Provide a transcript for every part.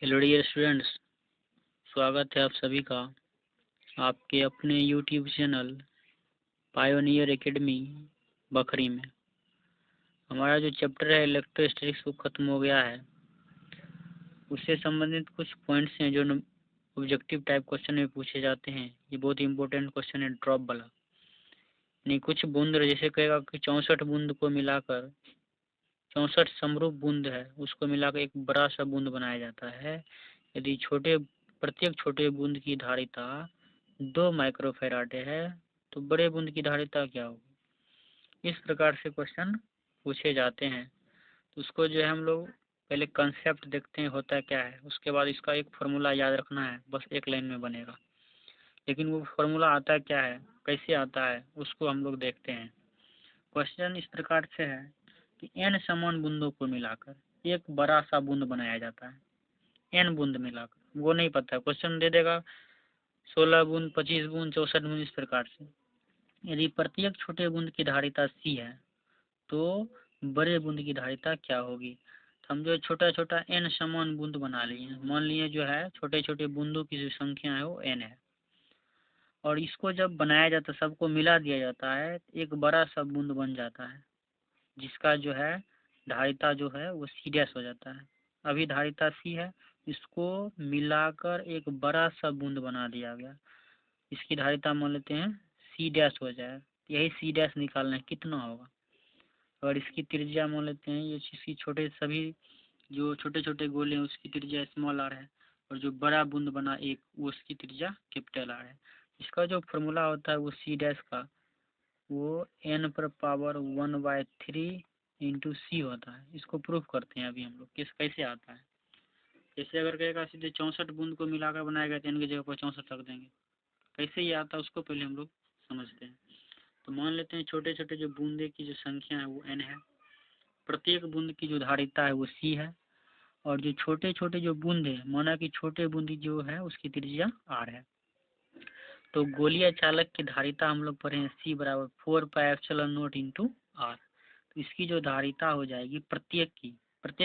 Hello dear students, स्वागत है आप सभी का आपके अपने YouTube channel pioneer academy Bakhri में। हमारा जो चैप्टर है इलेक्ट्रोस्टैटिक्स वो ख़त्म हो गया है। उससे संबंधित कुछ पॉइंट्स हैं जो ऑब्जेक्टिव टाइप क्वेश्चन में पूछे जाते हैं। ये बहुत इंपॉर्टेंट क्वेश्चन है, ड्रॉप वाला। नहीं, कुछ बूंद जैसे कहेगा कि 64 बूंद को मिलाकर 64 समरूप बूंद है, उसको मिलाकर एक बड़ा सा बूंद बनाया जाता है। यदि प्रत्येक छोटे बूंद की धारिता 2 माइक्रोफैराड है तो बड़े बूंद की धारिता क्या होगी। इस प्रकार से क्वेश्चन पूछे जाते हैं। तो उसको जो है हम लोग पहले कंसेप्ट देखते हैं होता क्या है, उसके बाद इसका एक फार्मूला याद रखना है, बस एक लाइन में बनेगा। लेकिन वो फार्मूला आता क्या है, कैसे आता है, उसको हम लोग देखते हैं। क्वेश्चन इस प्रकार से है कि n समान बूंदों को मिलाकर एक बड़ा सा बूंद बनाया जाता है। n बूंद मिलाकर, वो नहीं पता है, क्वेश्चन दे देगा 16 बूंद, 25 बूंद, 64 बूंद, इस प्रकार से। यदि प्रत्येक छोटे बूंद की धारिता c है तो बड़े बूंद की धारिता क्या होगी। तो हम जो छोटा छोटा n समान बूंद बना लिए, मान लिए जो है छोटे छोटे बूंदों की जो संख्या है वो n है, और इसको जब बनाया जाता है, सबको मिला दिया जाता है, एक बड़ा सा बूंद बन जाता है जिसका जो है धारिता जो है वो सी डैश हो जाता है। अभी धारिता सी है, इसको मिलाकर एक बड़ा सा बूंद बना दिया गया, इसकी धारिता मान लेते हैं सी डैश हो जाए। यही सी डैश निकालना है कितना होगा, और इसकी त्रिज्या मान लेते हैं, ये इसकी छोटे सभी जो छोटे छोटे गोले हैं उसकी त्रिज्या स्मॉल आर है, और जो बड़ा बूंद बना एक वो उसकी त्रिज्या कैपिटल आर है। इसका जो फॉर्मूला होता है वो सी डैश का वो n पर पावर 1/3 इंटू सी होता है। इसको प्रूफ करते हैं अभी हम लोग कैसे आता है। जैसे अगर कहेगा सीधे 64 बूंद को मिलाकर बनाया गया तो n की जगह पर 64 रख देंगे, कैसे ये आता है उसको पहले हम लोग समझते हैं। तो मान लेते हैं छोटे छोटे जो बूंदे की जो संख्या है वो n है, प्रत्येक बूंद की जो धारिता है वो c है, और जो छोटे छोटे जो बूंद है, माना कि छोटे बूंदी जो है उसकी त्रिज्या r है। तो गोलीय चालक की धारिता हम लोग पढ़े हैं c बराबर 4πε0 इंटू आर। तो इसकी जो धारिता हो जाएगी प्रत्येक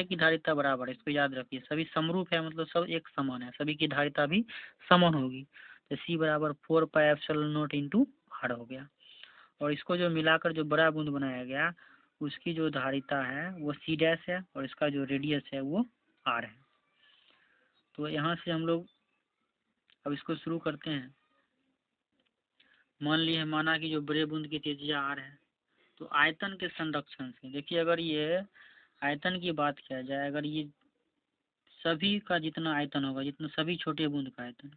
की धारिता बराबर है, इसको याद रखिए। सभी समरूप है, मतलब सब एक समान है, सभी की धारिता भी समान होगी। तो c बराबर 4πε0 इंटू आर हो गया, और इसको जो मिलाकर जो बड़ा बूंद बनाया गया उसकी जो धारिता है वो सी डैश है, और इसका जो रेडियस है वो आर है। तो यहाँ से हम लोग अब इसको शुरू करते हैं। मान लिए माना कि जो बड़े बूंद की त्रिज्या आर है, तो आयतन के संरक्षण से देखिए, अगर ये आयतन की बात किया जाए, अगर ये सभी का जितना आयतन होगा, जितना सभी छोटे बूंद का आयतन,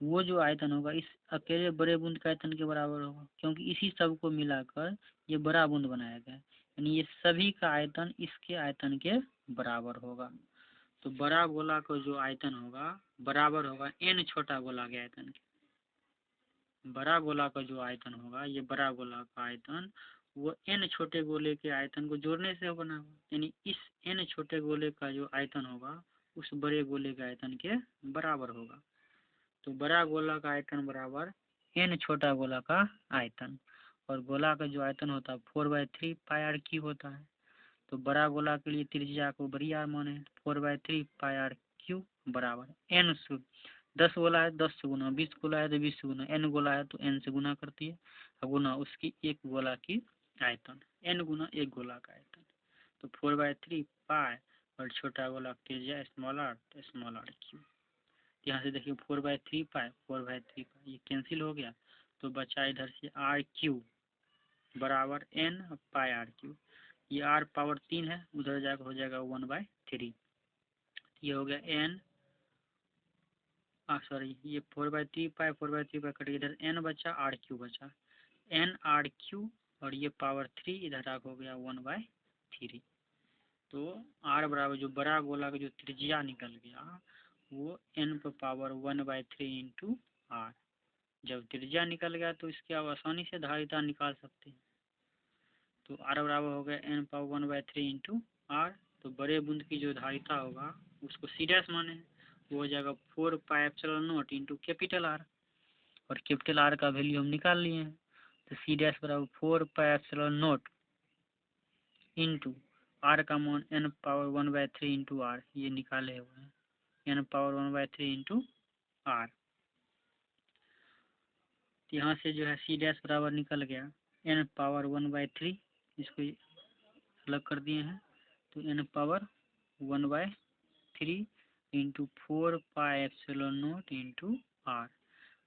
वो जो आयतन होगा इस अकेले बड़े बूंद के आयतन के बराबर होगा, क्योंकि इसी सब को मिलाकर ये बड़ा बूंद बनाया गया है। यानी ये सभी का आयतन इसके आयतन के बराबर होगा। तो बड़ा गोला का जो आयतन होगा बराबर होगा n छोटा गोला के आयतन के। बड़ा गोला का जो आयतन होगा, ये बड़ा गोला का आयतन वो n छोटे गोले के आयतन को जोड़ने से बना होगा। यानी इस n छोटे गोले का जो आयतन होगा उस बड़े गोले के आयतन के बराबर होगा। तो बड़ा गोला का आयतन बराबर n छोटा गोला का आयतन, और गोला का जो आयतन होता है 4/3 पाई आर क्यू होता है। तो बड़ा गोला के लिए त्रिज्या को बड़ी आर माने, 4/3 पाई आर क्यू बराबर n से 10 गोला है 10 से गुना, 20 गोला है तो 20 से गुना, n गोला है तो n से गुना करती है, गुना उसकी एक गोला की आयतन, n गुना एक गोला का आयतन। तो 4/3 पाई और छोटा गोला की त्रिज्या स्मॉल आर, तो स्मॉल आर क्यू। यहाँ से देखिए 4/3 पाई 4/3 पाई ये कैंसिल हो गया, तो बचा इधर से आर क्यू बराबर n पाई आर क्यू। ये r पावर 3 है, उधर जाकर हो जाएगा 1/3। ये हो गया n, सॉरी ये 4/3 पाई 4/3 पाई कट, इधर n बचा, आर क्यू बचा, n आर क्यू, और ये पावर 3 इधर आकर हो गया 1/3। तो r बराबर जो बड़ा गोला का जो त्रिज्या निकल गया वो n पर पावर 1/3 इंटू आर। जब त्रिज्या निकल गया तो इसकी आप आसानी से धारिता निकाल सकते हैं। तो r बराबर हो गया n पावर 1/3 इंटू आर। तो बड़े बूंद की जो धारिता होगा उसको सी डैश माने, वो हो जाएगा 4πε0 इंटू कैपिटल आर, और कैपिटल आर का वैल्यू हम निकाल लिए हैं। तो सी डैश बराबर 4πε0 इंटू आर का मान n पावर 1/3 इंटू आर, ये निकाले हुए हैं, n पावर 1/3 इंटू आर। तो यहाँ से जो है c डैश बराबर निकल गया n पावर 1/3, इसको अलग कर दिए हैं, तो n power 1/3 into 4πε0 into R.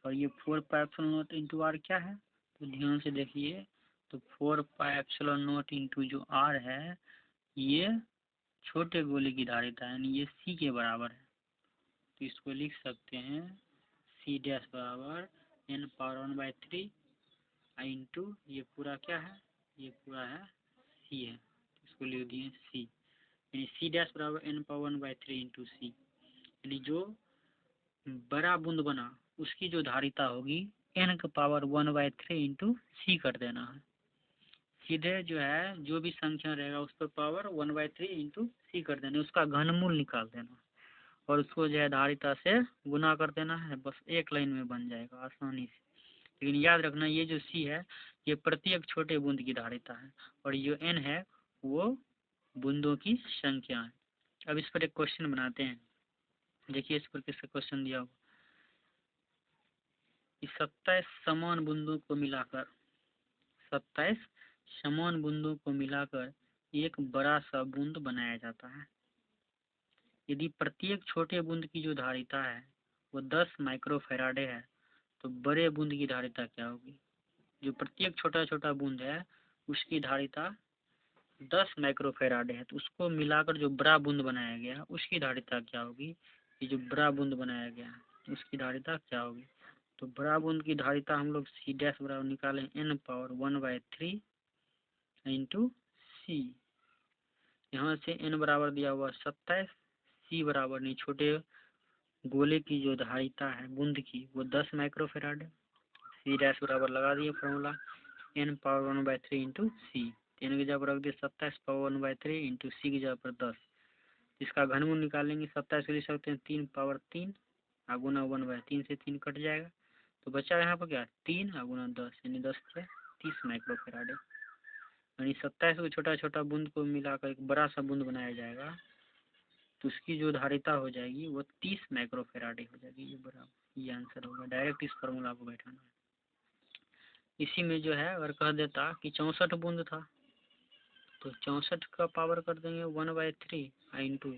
और ये 4πε0 इंटू आर क्या है, तो ध्यान से देखिए, तो 4πε0 इंटू जो आर है ये छोटे गोले की धारिता है, यानी ये c के बराबर है। तो इसको लिख सकते हैं c डैश बराबर n पावर 1/3 इंटू ये पूरा क्या है, ये पूरा है c है, तो इसको लिख दिए c, यानी c डैश बराबर n पावर 1/3 इंटू c, यानी जो बड़ा बूंद बना उसकी जो धारिता होगी n का पावर 1/3 इंटू सी कर देना है। सीधे जो है जो भी संख्या रहेगा उस पर पावर 1/3 इंटू सी कर देना, उसका घनमूल निकाल देना और उसको जो है धारिता से गुना कर देना है, बस एक लाइन में बन जाएगा आसानी से। लेकिन याद रखना ये जो सी है ये प्रत्येक छोटे बूंद की धारिता है और जो n है वो बूंदों की संख्या है। अब इस पर एक क्वेश्चन बनाते हैं, देखिए इस पर किसका क्वेश्चन दिया होगा। 27 समान बूंदों को मिलाकर 27 समान बूंदों को मिलाकर एक बड़ा सा बूंद बनाया जाता है। यदि प्रत्येक छोटे बूंद की जो धारिता है वो 10 माइक्रोफैराडे है, तो बड़े बूंद की धारिता क्या होगी। जो प्रत्येक छोटा छोटा बूंद है उसकी धारिता 10 माइक्रोफैराडे है, तो उसको मिलाकर जो बड़ा बूंद बनाया गया उसकी धारिता क्या होगी। ये जो बड़ा बूंद बनाया गया उसकी धारिता क्या होगी। तो बड़ा बूंद की धारिता हम लोग सी डैश बराबर निकालें n पावर 1/3 इंटू सी। यहाँ से n बराबर दिया हुआ 27, सी बराबर नहीं छोटे गोले की जो धारिता है बूंद की वो 10 माइक्रोफैराड है। सी डैश बराबर लगा दिए फॉर्मूला n पावर 1/3 इंटू सी। n की जगह पर रख दिए 27 पावर 1/3 इंटू सी की जगह पर 10। इसका घनमूल निकालेंगे, 27 को लिख सकते हैं 3 पावर 3 गुना 1/3 से 3 कट जाएगा, तो बचा यहाँ पर क्या 3 गुना 10 यानी 10 से 30 माइक्रोफैराड। यानी 27 को छोटा छोटा बूंद को मिलाकर एक बड़ा सा बूंद बनाया जाएगा, तो उसकी जो धारिता हो जाएगी वो 30 माइक्रोफैराड हो जाएगी। ये बराबर ये आंसर होगा, डायरेक्ट इस फॉर्मूला को बैठाना है। इसी में जो है अगर कह देता कि 64 बूंद था, तो 64 का पावर कर देंगे 1/3 इंटू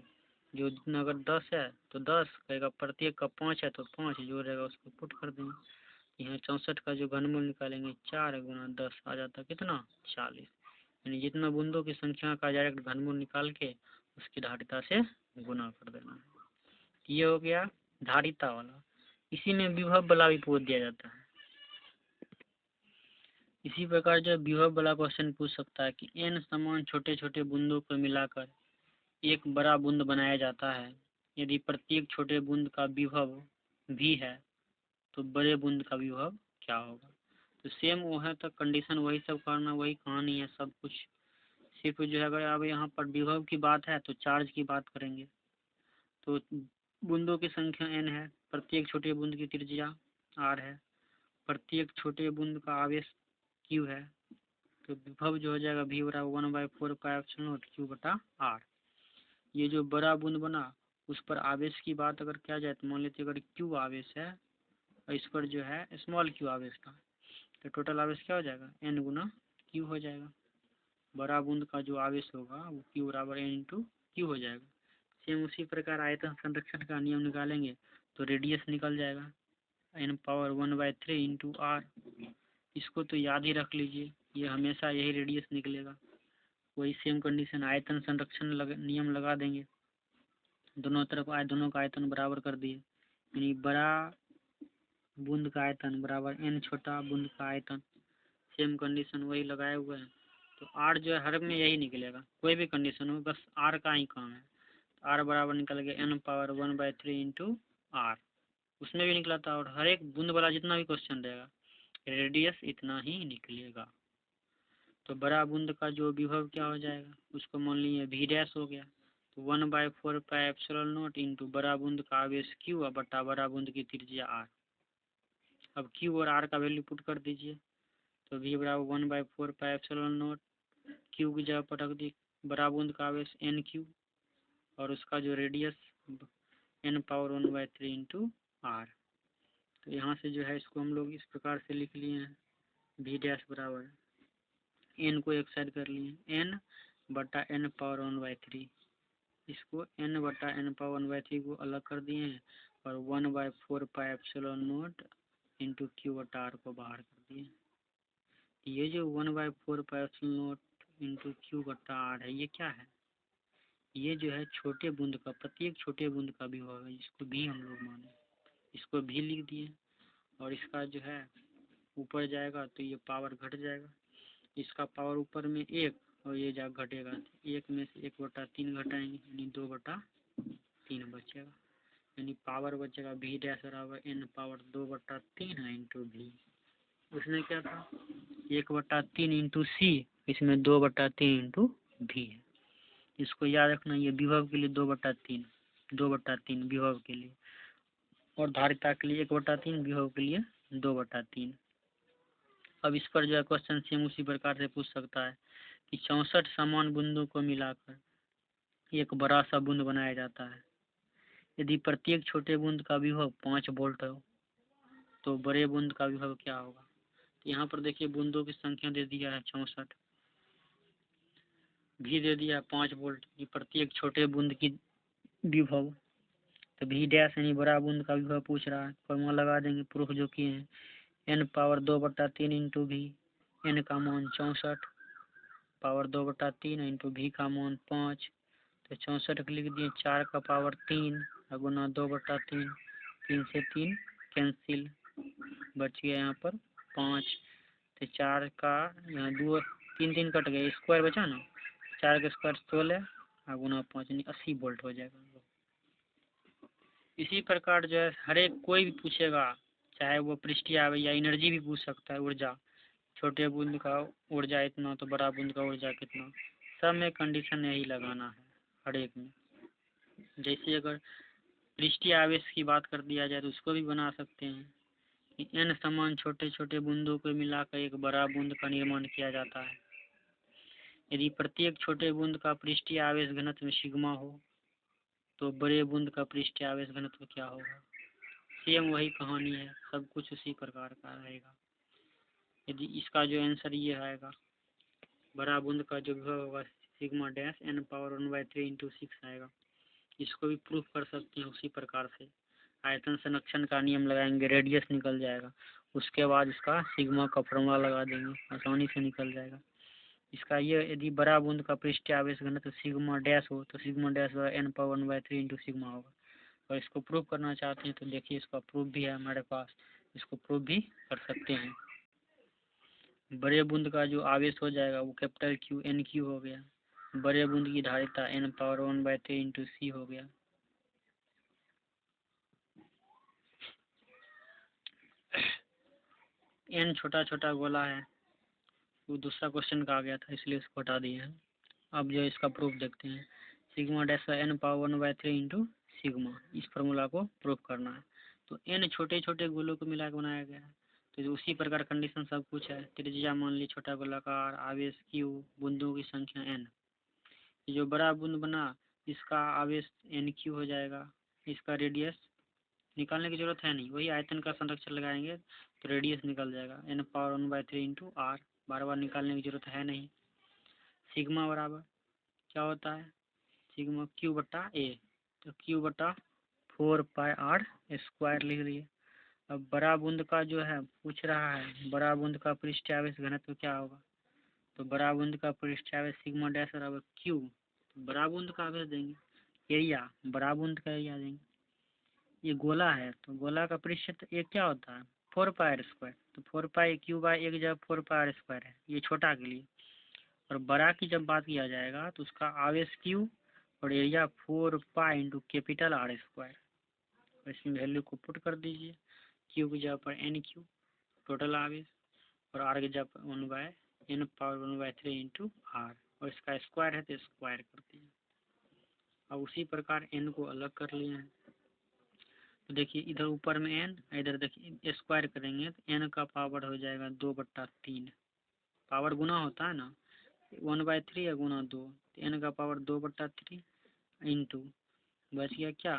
जो जितना अगर 10 है तो 10 कहेगा, प्रत्येक का 5 है तो 5 जो रहेगा उसको पुट कर देंगे। यहाँ 64 का जो घनमूल निकालेंगे 4 गुना 10 आ जाता कितना 40, यानी जितना बूंदों की संख्या का डायरेक्ट घनमूल निकाल के उसकी धारिता से गुना कर देना है। ये हो गया धारिता वाला। इसी में विभव वाला भी पूछ दिया जाता है। इसी प्रकार जो विभव वाला क्वेश्चन पूछ सकता है कि n समान छोटे छोटे बूंदों को मिलाकर एक बड़ा बूंद बनाया जाता है। यदि प्रत्येक छोटे बूंद का विभव v है तो बड़े बूंद का विभव क्या होगा। तो सेम वो है, तो कंडीशन वही सब करना, वही कहानी है सब कुछ। सिर्फ जो है अगर अब यहाँ पर विभव की बात है तो चार्ज की बात करेंगे। तो बूंदों की संख्या n है, प्रत्येक छोटे बूंद की त्रिज्या r है, प्रत्येक छोटे बूंद का आवेश q है, तो विभव जो हो जाएगा v बराबर 1/4πε0 q बटा r। ये जो बड़ा बूंद बना उस पर आवेश की बात अगर किया जाए तो मान लेते अगर q आवेश है और इस पर जो है स्मॉल q आवेश था, तो टोटल आवेश क्या हो जाएगा n गुना q हो जाएगा। बड़ा बूंद का जो आवेश होगा वो q बराबर n इंटू q हो जाएगा। सेम उसी प्रकार आयतन संरक्षण का नियम निकालेंगे तो रेडियस निकल जाएगा n पावर 1/3 इंटू आर। इसको तो याद ही रख लीजिए, ये हमेशा यही रेडियस निकलेगा। वही सेम कंडीशन आयतन संरक्षण नियम लगा देंगे, दोनों तरफ दोनों का आयतन बराबर कर दिए, यानी बड़ा बूंद का आयतन बराबर n छोटा बूंद का आयतन। सेम कंडीशन वही लगाए हुए हैं, तो r जो है हर में यही निकलेगा, कोई भी कंडीशन हो बस r का ही काम है। r बराबर निकल गया n पावर 1/3 इंटू आर, उसमें भी निकला था। और हर एक बूंद वाला जितना भी क्वेश्चन रहेगा रेडियस इतना ही निकलेगा। तो बड़ा बूंद का जो विभव क्या हो जाएगा उसको मान लीजिए v डैश हो गया, तो 1/4πε0 इंटू बड़ा बूंद का आवेश q बटा बड़ा बूंद की त्रिज्या r। अब q और r का वैल्यू पुट कर दीजिए, तो v बराबर 1/4πε0 q की जगह पर रख दी बड़ा बूंद का आवेश n q और उसका जो radius n power 1/3 into R. तो यहाँ से जो है इसको हम लोग इस प्रकार से लिख लिए हैं, v डैश बराबर n को एक साइड कर लिए, n बटा n पावर 1/3, इसको n बटा n पावर 1/3 को अलग कर दिए हैं और 1/4 pi epsilon not into Q बटा आर को बाहर कर दिए। ये जो 1/4 pi epsilon not into Q बटा आर है, ये क्या है? ये जो है छोटे बूंद का, प्रत्येक छोटे बूंद का विभव है, जिसको भी हम लोग माने, इसको भी लिख दिए। और इसका जो है ऊपर जाएगा तो ये पावर घट जाएगा, इसका पावर ऊपर में 1 और ये जा घटेगा, 1 में से 1/3 घटाएंगे यानी 2/3 बचेगा, यानी पावर बचेगा v डैश बराबर n पावर 2/3 है इंटू v। उसमें क्या था 1/3 इंटू सी, इसमें 2/3 इंटू v है। इसको याद रखना, ये विभव के लिए 2/3 विभव के लिए, और धारिता के लिए 1/3, विभव के लिए 2/3। अब इस पर जो है क्वेश्चन सेम उसी प्रकार से पूछ सकता है कि 64 समान बूंदों को मिलाकर एक बड़ा सा बूंद बनाया जाता है। यदि प्रत्येक छोटे बूंद का विभव 5 वोल्ट हो तो बड़े बूंद का विभव क्या होगा? तो यहाँ पर देखिए बूंदों की संख्या दे दिया है 64, भी दे दिया 5 वोल्ट की प्रत्येक छोटे बूंद की विभव, तो भी डैश यानी बड़ा बूंद का विभव पूछ रहा है। फॉर्मूला लगा देंगे, प्रूफ जो किए हैं, n पावर 2/3 इंटू भी, n का मान 64 पावर 2/3 इंटू भी का मान 5, तो 64 लिख दिए, 4 का पावर 3 गुना 2/3, 3 से 3 कैंसिल, बच गया यहाँ पर 5, तो 4 का यहाँ 2 3 3 कट गए, स्क्वायर बचा ना, 4 का स्क्वायर 16 गुना 5 यानी 80 वोल्ट हो जाएगा। इसी प्रकार जो है हर एक कोई भी पूछेगा, चाहे वो पृष्ठीय आवे या एनर्जी भी पूछ सकता है, ऊर्जा, छोटे बूंद का ऊर्जा इतना तो बड़ा बूंद का ऊर्जा कितना, सब में कंडीशन यही लगाना है हर एक में। जैसे अगर पृष्ठीय आवेश की बात कर दिया जाए तो उसको भी बना सकते हैं कि n समान छोटे छोटे बूंदों को मिलाकर एक बड़ा बूंद का निर्माण किया जाता है। यदि प्रत्येक छोटे बूंद का पृष्ठीय आवेश घनत्व सिग्मा हो तो बड़े बूंद का पृष्ठीय आवेश घनत्व क्या होगा? सेम वही कहानी है, सब कुछ उसी प्रकार का रहेगा। यदि इसका जो आंसर ये आएगा, बड़ा बूंद का जो विभव होगा sigma dash n power 1/3 into 6 आएगा। इसको भी प्रूफ कर सकते हैं उसी प्रकार से, आयतन संरक्षण का नियम लगाएंगे, रेडियस निकल जाएगा, उसके बाद इसका सिग्मा का फॉर्मूला लगा देंगे, आसानी से निकल जाएगा। इसका ये यदि बड़ा बूंद का पृष्ठीय आवेश घनत्व सिग्मा डैश हो तो sigma dash n power 1/3 into sigma होगा। और इसको प्रूफ करना चाहते हैं तो देखिए इसका प्रूफ भी है हमारे पास, इसको प्रूफ भी कर सकते हैं। बड़े बूंद का जो आवेश हो जाएगा वो कैपिटल क्यू एन क्यू हो गया, बड़े बूंद की धारिता n पावर 1/3 इंटू सी हो गया। n छोटा छोटा गोला है, वो दूसरा क्वेश्चन का आ गया था इसलिए उसको हटा दिए हैं। अब जो इसका प्रूफ देखते हैं, sigma dash n power 1/3 into sigma, इस फार्मूला को प्रूफ करना है। तो n छोटे छोटे गोलों को मिला के बनाया गया है, तो उसी प्रकार कंडीशन सब कुछ है। त्रिज्या मान ली छोटा गोलाकार, आवेश q, बूंदों की संख्या n। जो बड़ा बूंद बना इसका आवेश n q हो जाएगा, इसका रेडियस निकालने की जरूरत है नहीं, वही आयतन का संरक्षण लगाएंगे तो रेडियस निकल जाएगा, n पावर 1/3 इंटू आर, बार बार निकालने की जरूरत है नहीं। सिग्मा बराबर क्या होता है, सिग्मा क्यू बटा ए, तो क्यू बटा 4 पाई आर स्क्वायर लिख दिए। अब बड़ा बूंद का जो है पूछ रहा है, बड़ा बूंद का पृष्ठीय आवेश घनत्व क्या होगा, तो बड़ा बूंद का पृष्ठीय आवेश सिग्मा डैश बराबर क्यू, तो बड़ा बूंद का आवेश देंगे, एरिया बड़ा बूंद का एरिया देंगे। ये गोला है तो गोला का पृष्ठ एक क्या होता है 4 पाई आर स्क्वायर, तो 4 पाई क्यू बाई एक जगह 4 पाई आर स्क्वायर है, ये छोटा के लिए। और बड़ा की जब बात किया जाएगा तो उसका आवेश क्यू और area 4 pi into capital R square, इसमें वैल्यू को पुट कर दीजिए, क्यू की जगह पर एन क्यू टोटल आवेश और आर की जगह पर 1/n पावर 1/3 इंटू आर, और इसका स्क्वायर है तो स्क्वायर कर दिए। अब उसी प्रकार n को अलग कर लिए हैं, तो देखिए इधर ऊपर में n, इधर देखिए स्क्वायर करेंगे तो n का पावर हो जाएगा 2/3, पावर गुना होता है ना, 1/3 या गुना 2, तो n का पावर 2/3 इंटू बच गया क्या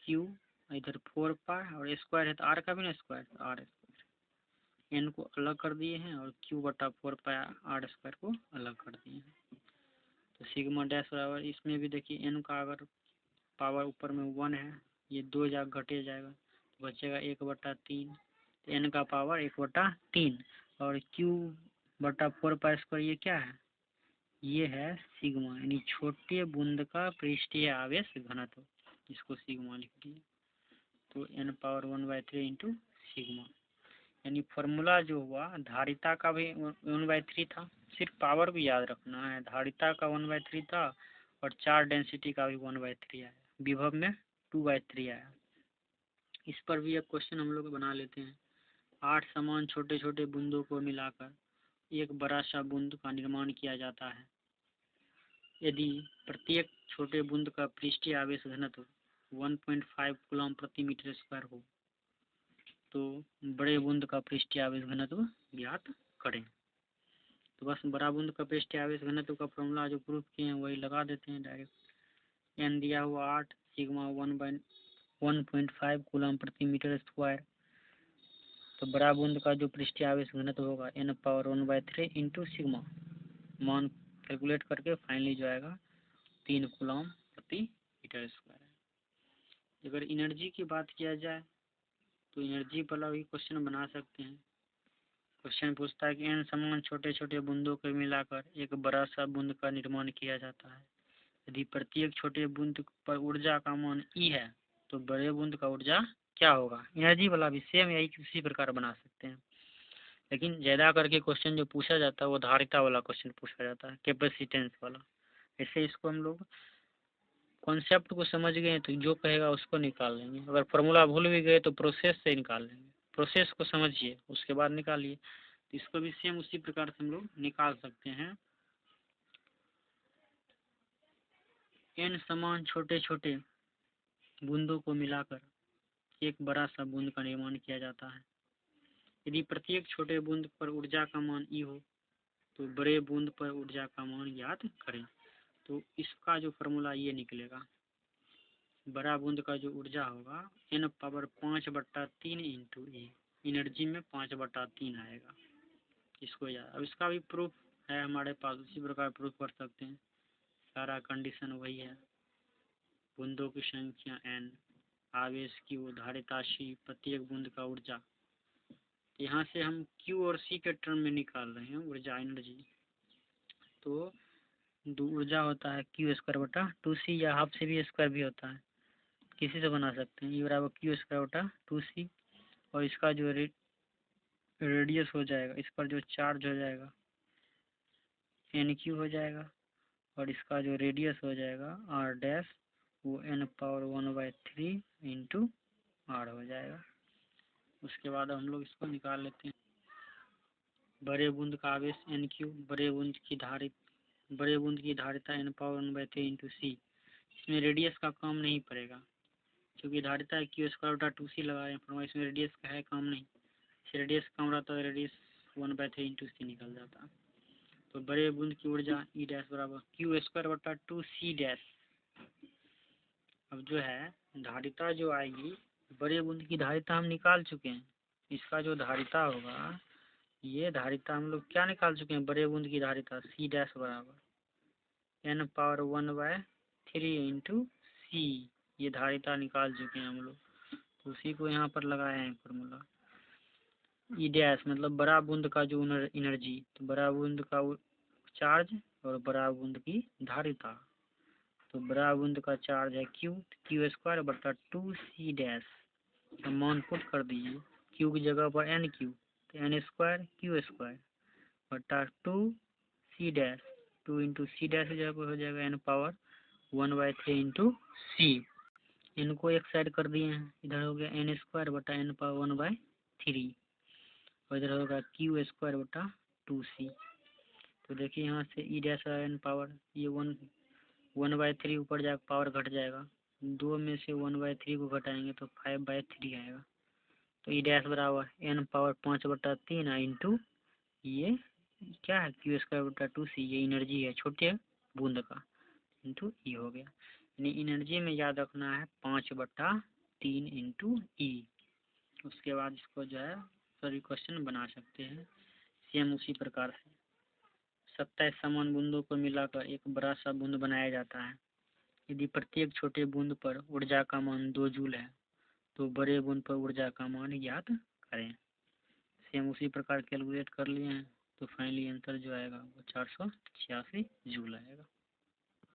क्यू, इधर 4 पाई और स्क्वायर है तो आर का भी ना स्क्वायर, तो आर स्क्वायर। एन को अलग कर दिए हैं और क्यू बटा 4 पाई आर स्क्वायर को अलग कर दिए हैं। तो सिग्मा डैश बराबर, इसमें भी देखिए एन का अगर पावर ऊपर में 1 है, ये 2 घटे जाएगा तो बचेगा 1/3। तो एन का पावर 1/3 और क्यू बटा 4 पाई स्क्वायर ये क्या है, ये है सिग्मा, यानी छोटे बूंद का पृष्ठीय आवेश घनत्व, इसको सिग्मा लिख दिए। तो n पावर 1/3 इंटू सिग्मा, यानी फॉर्मूला जो हुआ धारिता का भी 1/3 था, सिर्फ पावर भी याद रखना है, धारिता का 1/3 था और चार्ज डेंसिटी का भी 1/3 आया, विभव में 2/3 आया। इस पर भी एक क्वेश्चन हम लोग बना लेते हैं। 8 समान छोटे छोटे बूंदों को मिलाकर एक बड़ा सा बूंद का निर्माण किया जाता है। यदि प्रत्येक छोटे बूंद का पृष्ठीय आवेश घनत्व 1.5 कूलम प्रति मीटर स्क्वायर हो तो बड़े बूंद का पृष्ठीय आवेश घनत्व ज्ञात करें। तो बस बड़ा बूंद का पृष्ठीय आवेश घनत्व का फॉर्मूला जो प्रूफ किए हैं वही लगा देते हैं डायरेक्ट। एन दिया हुआ 8, सिग्मा 1.5 कूलम प्रति मीटर स्क्वायर। तो बड़ा बूंद का जो पृष्ठीय आवेश घनत्व होगा n पावर 1/3 इंटू सिग्मा, मान कैलकुलेट करके फाइनली जो आएगा 3 कूलम प्रति मीटर स्क्वायर। अगर एनर्जी की बात किया जाए तो एनर्जी वाला भी क्वेश्चन बना सकते हैं। क्वेश्चन पूछता है कि n समान छोटे छोटे बूंदों को मिलाकर एक बड़ा सा बूंद का निर्माण किया जाता है। यदि प्रत्येक छोटे बूंद पर ऊर्जा का मान E है तो बड़े बूंद का ऊर्जा क्या होगा। एनर्जी वाला भी सेम यही किसी प्रकार बना सकते हैं, लेकिन ज़्यादा करके क्वेश्चन जो पूछा जाता है वो धारिता वाला क्वेश्चन पूछा जाता है, कैपेसिटेंस वाला। ऐसे इसको हम लोग कॉन्सेप्ट को समझ गए तो जो कहेगा उसको निकाल लेंगे, अगर फॉर्मूला भूल भी गए तो प्रोसेस से निकाल लेंगे। प्रोसेस को समझिए उसके बाद निकालिए, तो इसको भी सेम उसी प्रकार से हम लोग निकाल सकते हैं। n समान छोटे छोटे बूंदों को मिलाकर एक बड़ा सा बूंद का निर्माण किया जाता है। यदि प्रत्येक छोटे बूंद पर ऊर्जा का मान E हो तो बड़े बूंद पर ऊर्जा का मान ज्ञात करें। तो इसका जो फॉर्मूला ये निकलेगा, बड़ा बूंद का जो ऊर्जा होगा n power 5/3 into E, energy में 5/3 आएगा। इसको याद, अब इसका भी प्रूफ है हमारे पास, उसी प्रकार प्रूफ कर सकते हैं। सारा कंडीशन वही है, बूंदों की संख्या n, आवेश की वो धारिता C, प्रत्येक बूंद का ऊर्जा। यहाँ से हम Q और C के टर्म में निकाल रहे हैं ऊर्जा एनर्जी। तो ऊर्जा होता है Q²/2C या हाफ से भी स्क्वायर भी होता है, किसी से बना सकते हैं। E बराबर Q²/2C और इसका जो रेडियस हो जाएगा, इस पर जो चार्ज हो जाएगा NQ हो जाएगा और इसका जो रेडियस हो जाएगा R' वो n पावर 1/3 इंटू R हो जाएगा। उसके बाद हम लोग इसको निकाल लेते हैं। बड़े बूंद का आवेश NQ, बड़े बूंद की धारिता n पावर 1/3 इंटू C। इसमें रेडियस का काम नहीं पड़ेगा क्योंकि धारिता Q²/2C लगाए हैं, इसमें रेडियस का है काम नहीं। रेडियस कम रहता है, रेडियस 1/3 इंटू C निकल जाता। तो बड़े बूंद की ऊर्जा E' बराबर Q²/2C'। अब जो है धारिता जो आएगी, बड़े बूंद की धारिता हम निकाल चुके हैं, इसका जो धारिता होगा, ये धारिता हम लोग क्या निकाल चुके हैं, बड़े बूंद की धारिता C' बराबर n पावर 1/3 इंटू C, ये धारिता निकाल चुके हैं हम लोग। तो उसी को यहाँ पर लगाए हैं फॉर्मूला। E' मतलब बड़ा बूंद का जो एनर्जी, तो बड़ा बूंद का चार्ज और बड़ा बूंद की धारिता। तो बड़ा बूंद का चार्ज है Q²/2C', मान पुट कर दीजिए। Q की जगह पर NQ, तो n² Q²/2C', 2 इंटू C' की जगह पर हो जाएगा n पावर 1/3 इंटू C। इनको एक साइड कर दिए हैं, इधर हो गया n² n पावर 1/3 और इधर होगा Q²/2C। तो देखिए यहाँ से E' n पावर, ये 1/3 ऊपर जाकर पावर घट जाएगा, 2 में से 1/3 को घटाएंगे तो 5/3 आएगा। तो E' बराबर n पावर 5/3 इंटू ये क्या है Q²/2C, ये एनर्जी है छोटे बूंद का, इंटू E हो गया। यानी एनर्जी में याद रखना है 5/3। 3 इंटू ई। उसके बाद इसको जो है सॉरी क्वेश्चन बना सकते हैं सेम उसी प्रकार से। 27 समान बूंदों को मिलाकर एक बड़ा सा बूंद बनाया जाता है। यदि प्रत्येक छोटे बूंद पर ऊर्जा का मान 2 जूल है तो बड़े बूंद पर ऊर्जा का मान ज्ञात करें। सेम उसी प्रकार कैलकुलेट कर लिए हैं तो फाइनली आंसर जो आएगा वो 486 जूल आएगा।